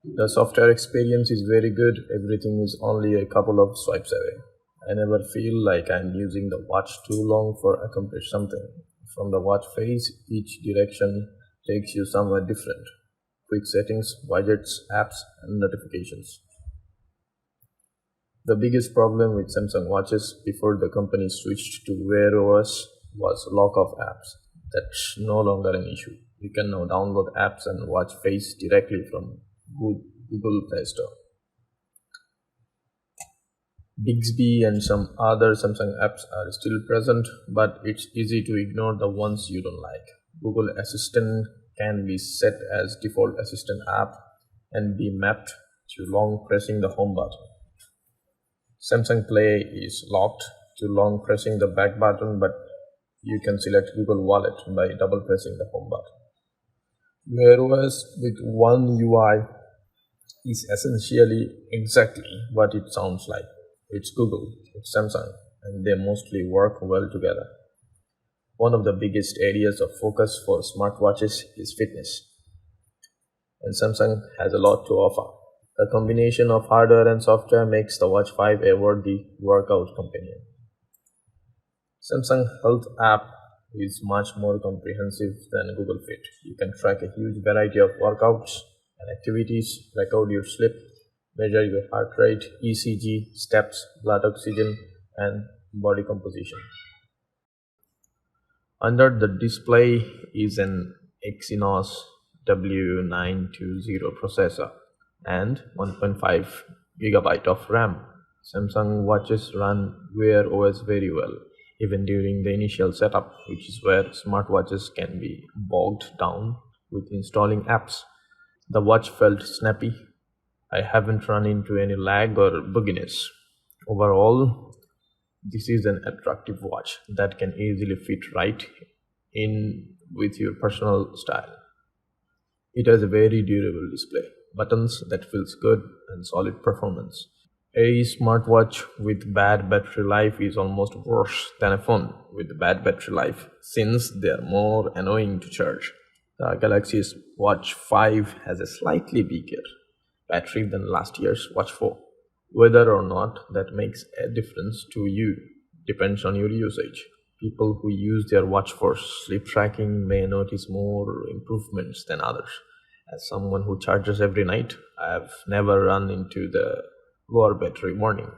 The software experience is very good. Everything is only a couple of swipes away. I never feel like I'm using the watch too long for accomplish something. From the watch face, each direction takes you somewhere different. Quick settings, widgets, apps, and notifications. The biggest problem with Samsung watches before the company switched to Wear OS was lock of apps. That's no longer an issue. You can now download apps and watch Face directly from Google Play Store. Bixby and some other Samsung apps are still present, but it's easy to ignore the ones you don't like. Google Assistant can be set as default assistant app and be mapped to long pressing the home button. Samsung Play is locked to long pressing the back button, but you can select Google Wallet by double pressing the home button. Wear OS with one UI is essentially exactly what it sounds like. It's Google, it's Samsung, and they mostly work well together. One of the biggest areas of focus for smartwatches is fitness, and Samsung has a lot to offer. The combination of hardware and software makes the Watch 5 a worthy workout companion. Samsung Health app is much more comprehensive than Google Fit. You can track a huge variety of workouts and activities, record your sleep, measure your heart rate, ECG, steps, blood oxygen, and body composition. Under the display is an Exynos W920 processor and 1.5 gigabyte of RAM. Samsung watches run Wear OS very well, even during the initial setup, which is where smartwatches can be bogged down with installing apps. The watch felt snappy. I haven't run into any lag or bugginess. Overall, this is an attractive watch that can easily fit right in with your personal style. It has a very durable display, buttons that feels good, and solid performance. A smartwatch with bad battery life is almost worse than a phone with bad battery life since they are more annoying to charge. The Galaxy Watch 5 has a slightly bigger battery than last year's Watch 4. Whether or not that makes a difference to you depends on your usage. People who use their watch for sleep tracking may notice more improvements than others. As someone who charges every night, I have never run into the lower battery warning.